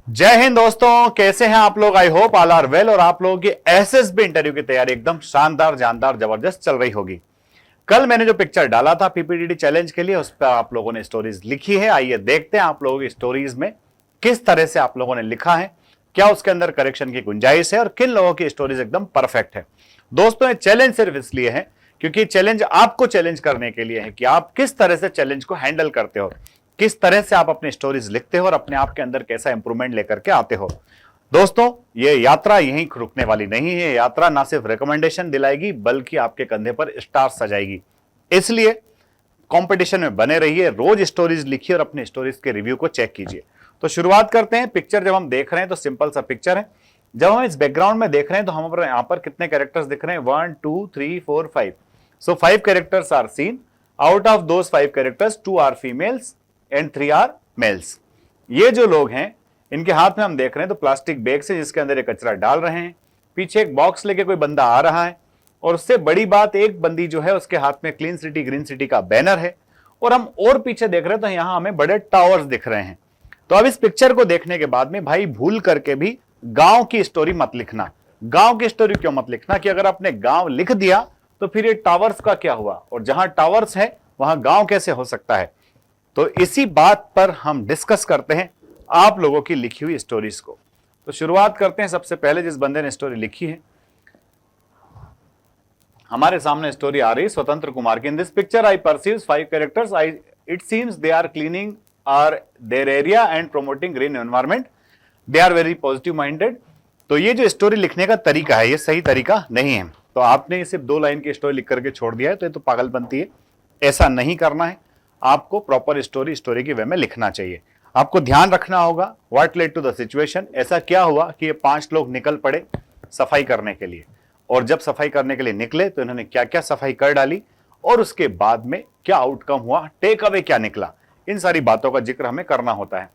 जय हिंद दोस्तों, कैसे हैं आप लोग। I hope all are well. और आप लोगों की एसएसबी इंटरव्यू की तैयारी एकदम शानदार, जानदार, जबरदस्त चल रही होगी। कल मैंने जो पिक्चर डाला था पीपीटीडी चैलेंज के लिए, उस पर आप लोगों ने स्टोरीज लिखी है। आइए देखते हैं आप लोगों की स्टोरीज में किस तरह से आप लोगों ने लिखा है, क्या उसके अंदर करेक्शन की गुंजाइश है और किन लोगों की स्टोरीज एकदम परफेक्ट है। दोस्तों, ये चैलेंज सिर्फ इसलिए है क्योंकि चैलेंज आपको चैलेंज करने के लिए है कि आप किस तरह से चैलेंज को हैंडल करते हो, किस तरह से आप अपनी स्टोरीज लिखते हो और अपने आप के अंदर कैसा इंप्रूवमेंट लेकर के आते हो। दोस्तों, ये यात्रा यहीं रुकने वाली नहीं है। यात्रा ना सिर्फ रिकमेंडेशन दिलाएगी बल्कि आपके कंधे पर स्टार सजाएगी। इसलिए कंपटीशन में बने रहिए, रोज स्टोरीज लिखिए और अपनी स्टोरीज के रिव्यू को चेक कीजिए। तो शुरुआत करते हैं। पिक्चर जब हम देख रहे हैं तो सिंपल सा पिक्चर है। जब हम इस बैकग्राउंड में देख रहे हैं तो हम यहाँ पर कितने कैरेक्टर्स दिख रहे हैं, 1 2 3 4 5। So 5 characters are seen. Out of those 5 characters 2 are females and 3 are males. ये जो लोग हैं इनके हाथ में हम देख रहे हैं तो प्लास्टिक बैग से जिसके अंदर एक कचरा डाल रहे हैं। पीछे एक बॉक्स लेके कोई बंदा आ रहा है और उससे बड़ी बात, एक बंदी जो है उसके हाथ में क्लीन सिटी ग्रीन सिटी का बैनर है। और हम और पीछे देख रहे हैं तो यहां हमें बड़े टावर्स दिख रहे हैं। तो अब इस पिक्चर को देखने के बाद में भाई भूल करके भी गांव की स्टोरी मत लिखना। गांव की स्टोरी क्यों मत लिखना कि अगर आपने गांव लिख दिया तो फिर ये टावर्स का क्या हुआ, और जहां टावर्स है वहां गांव कैसे हो सकता है। तो इसी बात पर हम डिस्कस करते हैं आप लोगों की लिखी हुई स्टोरीज को। तो शुरुआत करते हैं। सबसे पहले जिस बंदे ने स्टोरी लिखी है, हमारे सामने स्टोरी आ रही है स्वतंत्र कुमार की। In this picture I perceive 5 characters. It seems they are cleaning are their area and promoting green environment. They are very positive minded. तो ये जो स्टोरी लिखने का तरीका है ये सही तरीका नहीं है। तो आपने सिर्फ 2 लाइन की स्टोरी लिख करके छोड़ दिया है तो ये तो पागलपंती है। ऐसा नहीं करना है। आपको प्रॉपर स्टोरी की वे में लिखना चाहिए। आपको ध्यान रखना होगा what led to the situation. ऐसा क्या हुआ कि ये 5 लोग निकल पड़े सफाई करने के लिए, और जब सफाई करने के लिए निकले तो इन्होंने क्या क्या सफाई कर डाली और उसके बाद में क्या आउटकम हुआ, टेक अवे क्या निकला। इन सारी बातों का जिक्र हमें करना होता है।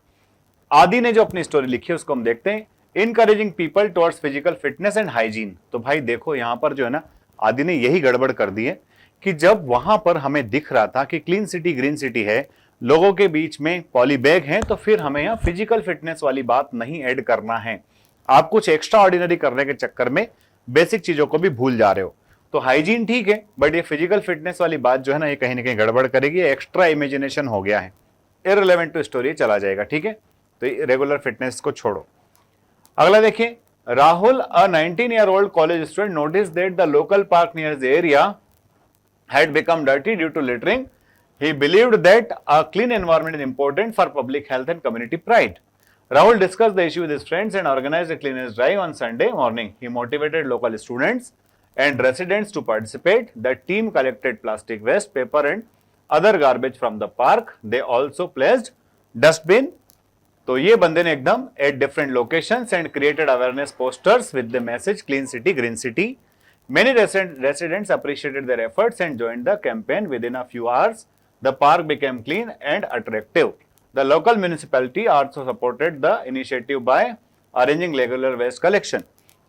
आदि ने जो अपनी स्टोरी लिखी है उसको हम देखते हैं। Encouraging people towards physical fitness and hygiene. तो भाई देखो यहां पर जो है ना, आदि ने यही गड़बड़ कर दी है कि जब वहां पर हमें दिख रहा था कि क्लीन सिटी ग्रीन सिटी है, लोगों के बीच में पॉली बैग है, तो फिर हमें यहां फिजिकल फिटनेस वाली बात नहीं ऐड करना है। आप कुछ एक्स्ट्रा ऑर्डिनरी करने के चक्कर में बेसिक चीजों को भी भूल जा रहे हो। तो हाइजीन ठीक है, बट ये फिजिकल फिटनेस वाली बात जो है ना, ये कहीं ना कहीं गड़बड़ करेगी। एक्स्ट्रा इमेजिनेशन हो गया है, इररिलेवेंट टू स्टोरी चला जाएगा। ठीक है, तो रेगुलर फिटनेस को छोड़ो। अगला देखिए। राहुल, अ 19-year-old college student, noticed that the local park near the area had become dirty due to littering. He believed that a clean environment is important for public health and community pride. Rahul discussed the issue with his friends and organized a cleanliness drive on Sunday morning. He motivated local students and residents to participate. The team collected plastic waste, paper and other garbage from the park. They also placed dustbin. तो ये बंदे ने एकदम at different locations and created awareness posters with the message clean city green city. Many residents appreciated their efforts and joined the campaign. Within a few hours, the park became clean and attractive. The local municipality also supported the initiative by arranging regular waste collection.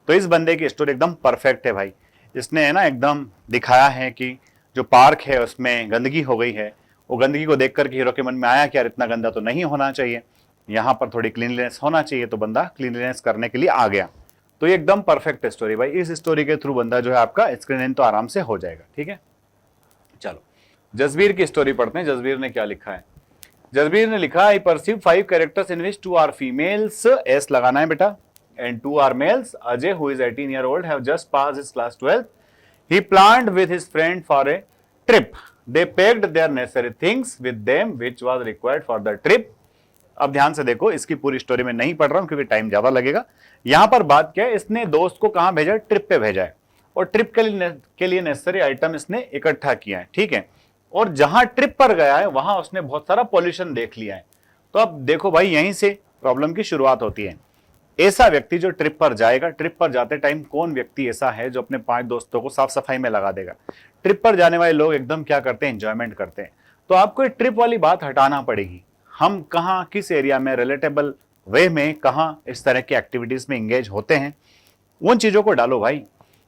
तो इस बंदे की story एकदम perfect है भाई। इसने है ना एकदम दिखाया है कि जो पार्क है उसमें गंदगी हो गई है। वो गंदगी को देख करके हीरो के मन में आया कि यार इतना गंदा तो नहीं होना चाहिए, यहाँ पर थोड़ी क्लीनलीनेस होना चाहिए। तो बंदा क्लीनलीनेस करने के लिए आ गया। तो ये एकदम परफेक्ट स्टोरी भाई। इस स्टोरी के थ्रू बंदा जो है आपका स्क्रीन इन तो आराम से हो जाएगा। ठीक है, चलो जसबीर की स्टोरी पढ़ते हैं। जसबीर ने क्या लिखा है। जसबीर ने लिखा, I perceive 5 characters in which 2 are females, S लगाना है बेटा, and 2 are males. Ajay, who is 18-year-old, have just passed his class 12th. He planned with his friend for a trip. They packed their necessary things with them which was required for the trip. अब ध्यान से देखो, इसकी पूरी story में नहीं पढ़ रहा हूं क्योंकि टाइम ज्यादा लगेगा। यहां पर बात क्या है, इसने दोस्त को कहां भेजा, ट्रिप पे भेजा है, और ट्रिप के लिए नेसेसरी आइटम इसने इकट्ठा किया है। ठीक है, और जहां ट्रिप पर गया है वहां उसने बहुत सारा पॉल्यूशन देख लिया है। तो अब देखो भाई, यहीं से प्रॉब्लम की शुरुआत होती है। ऐसा व्यक्ति जो ट्रिप पर जाएगा, ट्रिप पर जाते टाइम कौन व्यक्ति ऐसा है जो अपने 5 दोस्तों को साफ सफाई में लगा देगा। ट्रिप पर जाने वाले लोग एकदम क्या करते हैं, एंजॉयमेंट करते हैं। तो आपको ट्रिप वाली बात हटाना पड़ेगी। हम कहाँ किस एरिया में रिलेटेबल वे में कहाँ इस तरह की एक्टिविटीज में एंगेज होते हैं, उन चीजों को डालो भाई।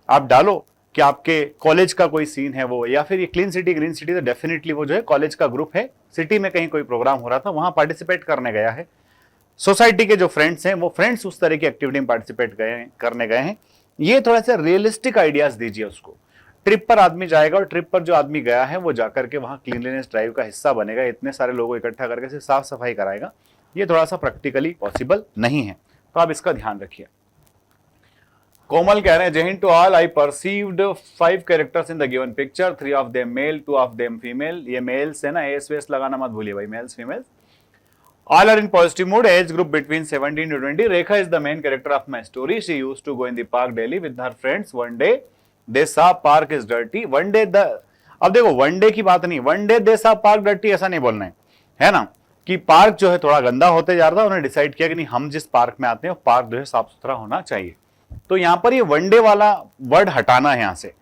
आप डालो कि आपके कॉलेज का कोई सीन है वो, या फिर ये क्लीन सिटी ग्रीन सिटी, तो डेफिनेटली वो जो है कॉलेज का ग्रुप है, सिटी में कहीं कोई प्रोग्राम हो रहा था वहां पार्टिसिपेट करने गया है। सोसाइटी के जो फ्रेंड्स हैं वो फ्रेंड्स उस तरह की एक्टिविटी में पार्टिसिपेट करने गए हैं। ये थोड़ा सा रियलिस्टिक आइडियाज दीजिए उसको। ट्रिप पर आदमी जाएगा और ट्रिप पर जो आदमी गया है वो जाकर के वहां क्लीनलीनेस ड्राइव का हिस्सा बनेगा, इतने सारे लोगों को इकट्ठा करके सिर्फ साफ सफाई कराएगा, ये थोड़ा सा प्रैक्टिकली पॉसिबल नहीं है, तो आप इसका ध्यान रखिए। कोमल कह रहे हैं, Jai Hind to all, I perceived 5 characters in the given picture, 3 of them male, 2 of them female. ये मेल्स है ना, एस वेस लगाना मत भूलिए भाई, males females. All are in positive mood, age group between 17 to 20. Rekha is the main character of my story. She used to go in the park daily with her friends. One day, they saw park is dirty. One day अब देखो one day की बात नहीं, one day they saw park dirty ऐसा नहीं बोलना है ना, कि पार्क जो है थोड़ा गंदा होते जा रहा था, उन्होंने डिसाइड किया कि नहीं हम जिस पार्क में आते हैं वो पार्क जो है साफ सुथरा होना चाहिए। तो यहाँ पर ये वन डे वाला वर्ड हटाना है यहाँ से,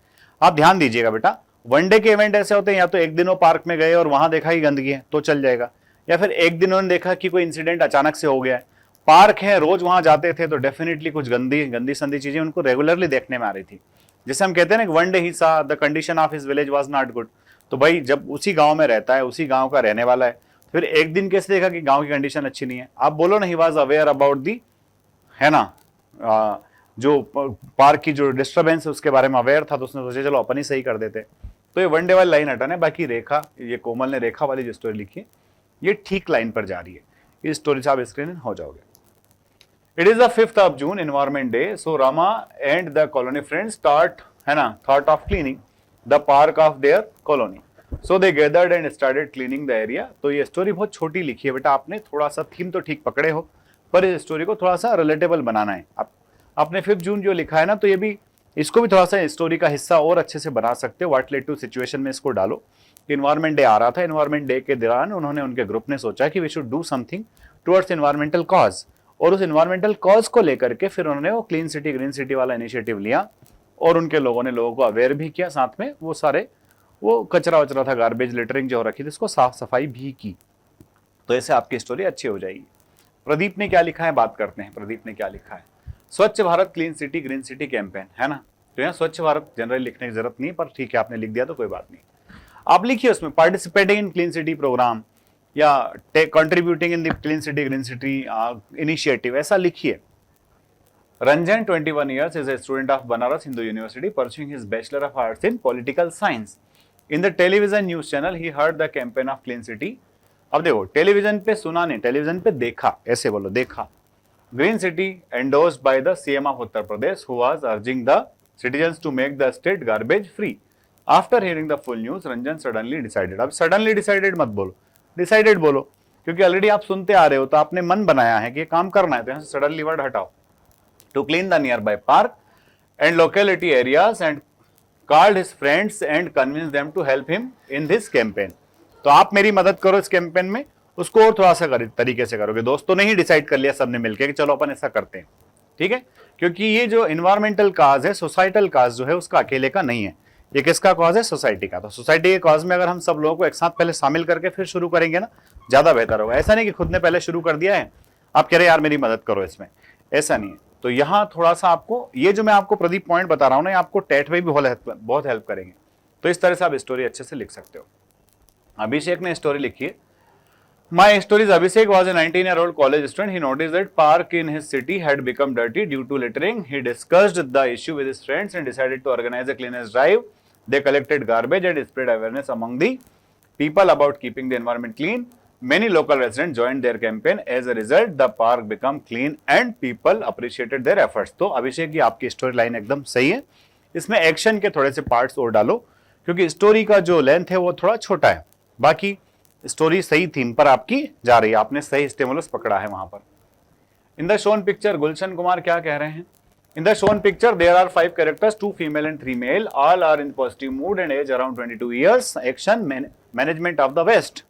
आप ध्यान दीजिएगा बेटा। वन डे के इवेंट ऐसे होते हैं, या तो एक दिन वो पार्क में गए और वहां देखा कि गंदगी है तो चल जाएगा, या फिर एक दिन उन्होंने देखा कि कोई इंसिडेंट अचानक से हो गया है। पार्क है, रोज वहां जाते थे तो डेफिनेटली कुछ गंदी संदी चीजें उनको रेगुलरली देखने में आ रही थी। जैसे हम कहते हैं ना, वन डे ही सा the condition of his village was not good. तो भाई जब उसी गांव में रहता है, उसी गांव का रहने वाला है, फिर एक दिन कैसे देखा कि गांव की कंडीशन अच्छी नहीं है? आप बोलो ना, he was aware about the, है ना, जो पार्क की जो डिस्टर्बेंस है उसके बारे में अवेयर था, तो उसने सोचा चलो अपन ही सही कर देते। तो ये वन डे वाली लाइन हटाने, बाकी रेखा, ये कोमल ने रेखा वाली जो स्टोरी लिखी है ये ठीक लाइन पर जा रही है। इस स्टोरी से आप स्क्रीन हो जाओगे। It is the 5th of June, environment day, so Rama and the colony friends start, है ना, thought of cleaning the park of their colony, so they gathered and started cleaning the area. तो ये story बहुत छोटी लिखी है बेटा, आपने थोड़ा सा थीम तो ठीक पकड़े हो, पर इस स्टोरी को थोड़ा सा रिलेटेबल बनाना है। आपने 5 जून जो लिखा है ना, तो ये भी, इसको भी थोड़ा सा स्टोरी का हिस्सा और अच्छे से बना सकते हो। व्हाट लेड टू सिचुएशन में इसको डालो। एनवायरमेंट डे आ रहा था, एनवायरमेंट डे के दौरान उन्होंने, उनके ग्रुप ने सोचा कि we should do something towards environmental cause, और उस एनवायरमेंटल कॉज को लेकर के फिर उन्होंने वो क्लीन सिटी ग्रीन सिटी वाला इनिशिएटिव लिया, और उनके लोगों ने लोगों को अवेयर भी किया, साथ में वो सारे वो कचरा वचरा था, गार्बेज लिटरिंग जो हो रखी थी, उसको साफ सफाई भी की। तो ऐसे आपकी स्टोरी अच्छी हो जाएगी। प्रदीप ने क्या लिखा है, बात करते हैं। प्रदीप ने क्या लिखा है, स्वच्छ Bharat clean city green city campaign, है ना। तो यहाँ स्वच्छ भारत जनरली लिखने की जरूरत नहीं, पर ठीक है आपने लिख दिया तो कोई बात नहीं। आप लिखिए उसमें participating in clean city programme या contributing in the clean city green city initiative, ऐसा लिखिए। Ranjan, 21 years, is a student of Banaras Hindu University pursuing his Bachelor of Arts in Political Science. In the television news channel, he heard the campaign of Clean City. अब देखो, television पे सुना नहीं, television पे देखा, ऐसे बोलो, देखा। Green City endorsed by the CM of Uttar Pradesh, who was urging the citizens to make the state garbage free. After hearing the full news, Ranjan suddenly decided. अब suddenly decided मत बोलो, decided बोलो, क्योंकि already आप सुनते आ रहे हो, तो आपने मन बनाया है कि ये काम करना है, तो यहाँ से suddenly वर्ड हटाओ। To clean the nearby park and locality areas and called his friends and convinced them to help him in this campaign. तो आप मेरी मदद करो इस कैंपेन में, उसको और थोड़ा सा तरीके से करोगे। दोस्तों ने ही डिसाइड कर लिया सबने मिलकर कि चलो अपन ऐसा करते हैं, ठीक है, क्योंकि ये जो इन्वायरमेंटल काज है, सोसाइटल काज जो है, उसका अकेले का नहीं है, ये किसका कॉज है, सोसाइटी का। तो सोसाइटी के कॉज में अगर हम सब लोगों को एक साथ पहले शामिल करके फिर शुरू करेंगे ना, ज्यादा बेहतर होगा। ऐसा नहीं कि खुद ने पहले शुरू कर दिया है, आप कह रहे यार मेरी मदद करो इसमें, ऐसा नहीं है। तो यहाँ थोड़ा सा आपको, ये जो मैं आपको प्रदीप पॉइंट बता रहा हूँ ना, आपको टेट में भी बहुत हेल्प करेंगे। तो इस तरह से आप स्टोरी अच्छे से लिख सकते हो। अभिषेक ने स्टोरी लिखी है। My story is Abhishek was a 19-year-old college student. He noticed that park in his city had become dirty due to littering. He discussed the issue with his friends and decided to organize a cleanliness drive. They collected garbage and spread awareness among the people about keeping the environment clean. Many local residents joined their campaign. As a result, the park became clean and people appreciated their efforts. तो अभिषेक जी आपकी story line एकदम सही है। इसमें action के थोड़े से parts और डालो, क्योंकि स्टोरी का जो लेंथ है वो थोड़ा छोटा है। बाकी स्टोरी सही थीम पर आपकी जा रही है, आपने सही स्टिमुलस पकड़ा है वहां पर। In the shown picture, Gulshan Kumar क्या कह रहे हैं? In the shown picture there are 5 characters, 2 female and 3 male, all are in positive mood and age around 22 years. Action management of the waste.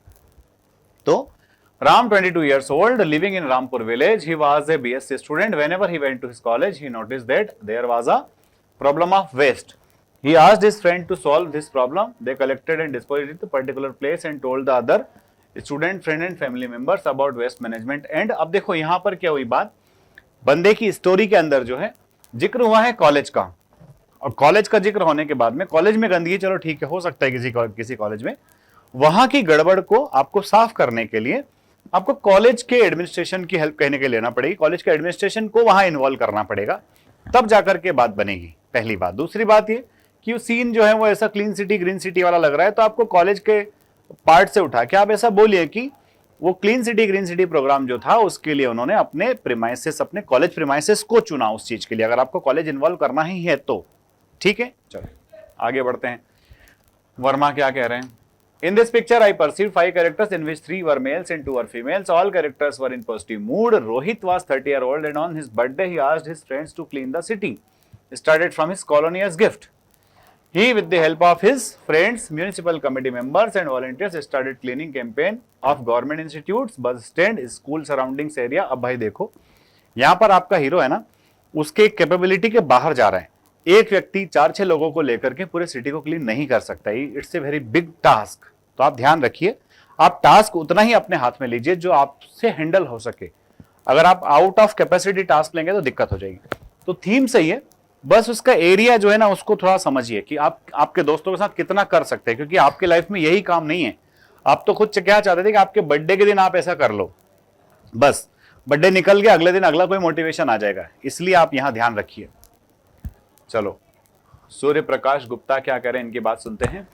तो Ram, 22 years old, living in Rampur village. He was a BSc student. Whenever he went to his college, he noticed that there was a problem of waste. He asked his friend to solve this problem. They collected and disposed it to a particular place and told the other student, friend and family members about waste management. And अब देखो यहाँ पर क्या हुई बात, बंदे की story के अंदर जो है जिक्र हुआ है कॉलेज का, और कॉलेज का जिक्र होने के बाद में कॉलेज में गंदगी, चलो ठीक है, हो सकता है किसी कॉलेज में, वहां की गड़बड़ को आपको साफ करने के लिए आपको कॉलेज के एडमिनिस्ट्रेशन की हेल्प कहने के लेना पड़ेगी, कॉलेज के एडमिनिस्ट्रेशन को वहां इन्वॉल्व करना पड़ेगा, तब जाकर के बात बनेगी। पहली बात। दूसरी बात ये कि सीन जो है वो ऐसा क्लीन सिटी ग्रीन सिटी वाला लग रहा है, तो आपको कॉलेज के पार्ट से उठा के आप ऐसा बोलिए कि वो clean city green city program जो था उसके लिए उन्होंने अपने प्रीमाइसेस, अपने कॉलेज प्रीमाइसेस को चुना उस चीज के लिए, अगर आपको कॉलेज इन्वॉल्व करना ही है तो। ठीक है, चलो आगे बढ़ते हैं। वर्मा क्या कह रहे हैं? In this picture, I perceived 5 characters in which 3 were males and 2 were females. All characters were in positive mood. Rohit was 30-year-old and on his birthday, he asked his friends to clean the city. Started from his colony as gift. He, with the help of his friends, municipal committee members and volunteers, started cleaning campaign of government institutes, bus stand, school surroundings area. अब भाई देखो, यहाँ पर आपका hero है ना, उसके capability के बाहर जा रहा है। एक व्यक्ति 4-6 लोगों को लेकर के पूरे सिटी को क्लीन नहीं कर सकता। It's a very big task. तो आप ध्यान रखिए, आप टास्क उतना ही अपने हाथ में लीजिए जो आपसे हैंडल हो सके। अगर आप आउट ऑफ कैपेसिटी टास्क लेंगे तो दिक्कत हो जाएगी। तो थीम सही है, बस उसका एरिया जो है ना उसको थोड़ा समझिए कि आप आपके दोस्तों के साथ कितना कर सकते हैं, क्योंकि आपके लाइफ में यही काम नहीं है। आप तो खुद क्या चाहते थे कि आपके बर्थडे के दिन आप ऐसा कर लो, बस बर्थडे निकल गया, अगले दिन अगला कोई मोटिवेशन आ जाएगा, इसलिए आप यहां ध्यान रखिए। चलो सूर्य प्रकाश गुप्ता क्या करें, इनकी बात सुनते हैं।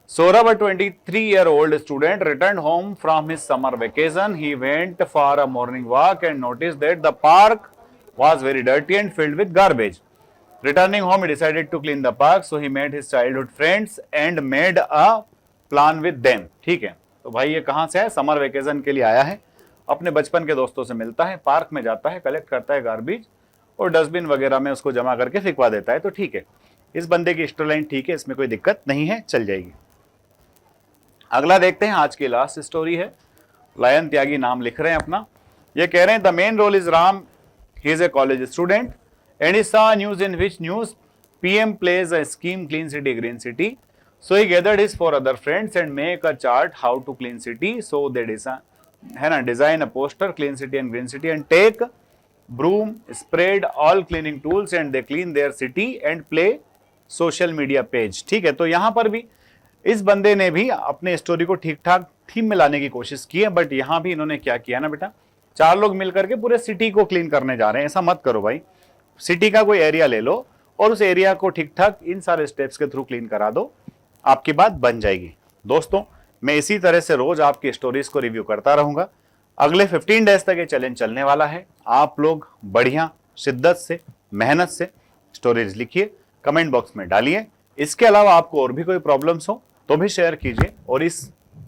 Saurabh, a 23-year-old student, returned home from his summer vacation. He went for a morning walk and noticed that the park was very dirty and filled with garbage. Returning home, he decided to clean the park, so he met his childhood friends and made a plan with them. ठीक है, तो भाई ये कहाँ से है? Summer vacation के लिए आया है, अपने बचपन के दोस्तों से मिलता है, पार्क में जाता है, कलेक्ट करता है गार्बेज और डस्टबिन वगैरह में उसको जमा करके फेंकवा देता है। तो ठीक है, इस बंदे की स्टोरी लाइन ठीक है, इसमें कोई दिक्कत नहीं है, चल जाएगी। अगला देखते हैं, आज की लास्ट स्टोरी है। लायन त्यागी नाम लिख रहे हैं अपना। ये कह रहे हैं the main role is Ram, he is a college student and he saw news in which news PM pledge a scheme clean city green city, so he gathered his 4 other friends and make a chart how to clean city, so they design a poster clean city and green city and take broom spread all cleaning tools and they clean their city and play social media page. ठीक है, तो यहां पर भी इस बंदे ने भी अपने स्टोरी को ठीक ठाक थीम में लाने की कोशिश की है, बट यहां भी इन्होंने क्या किया ना बेटा, 4 लोग मिलकर के पूरे सिटी को क्लीन करने जा रहे हैं। ऐसा मत करो भाई, सिटी का कोई एरिया ले लो और उस एरिया को ठीक ठाक इन सारे स्टेप्स के थ्रू क्लीन करा दो, आपकी बात बन जाएगी। दोस्तों, मैं इसी तरह से रोज आपकी स्टोरीज को रिव्यू करता रहूंगा। अगले 15 डेज तक ये चैलेंज चलने वाला है। आप लोग बढ़िया शिद्दत से, मेहनत से स्टोरीज लिखिए, कमेंट बॉक्स में डालिए। इसके अलावा आपको और भी कोई प्रॉब्लम्स हो तो भी शेयर कीजिए। और इस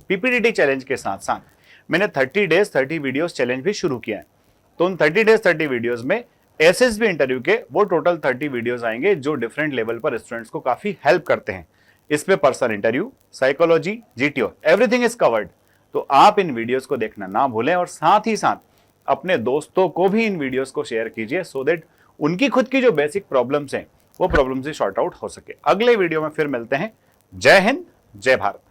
पीपीटीटी चैलेंज के साथ साथ मैंने 30 डेज 30 वीडियोस चैलेंज भी शुरू किया है। तो उन 30 डेज 30 वीडियोस में एसएसबी इंटरव्यू के वो टोटल 30 वीडियोस आएंगे जो डिफरेंट लेवल पर स्टूडेंट्स को काफी हेल्प करते हैं। इसमें personal interview, psychology, GTO, everything is covered. तो आप इन वीडियोस को देखना ना भूलें और साथ ही साथ अपने दोस्तों को भी इन वीडियोस को शेयर कीजिए, सो दैट उनकी खुद की जो बेसिक प्रॉब्लम्स हैं वो प्रॉब्लम से शॉर्ट आउट हो सके। अगले वीडियो में फिर मिलते हैं। जय हिंद, जय भारत।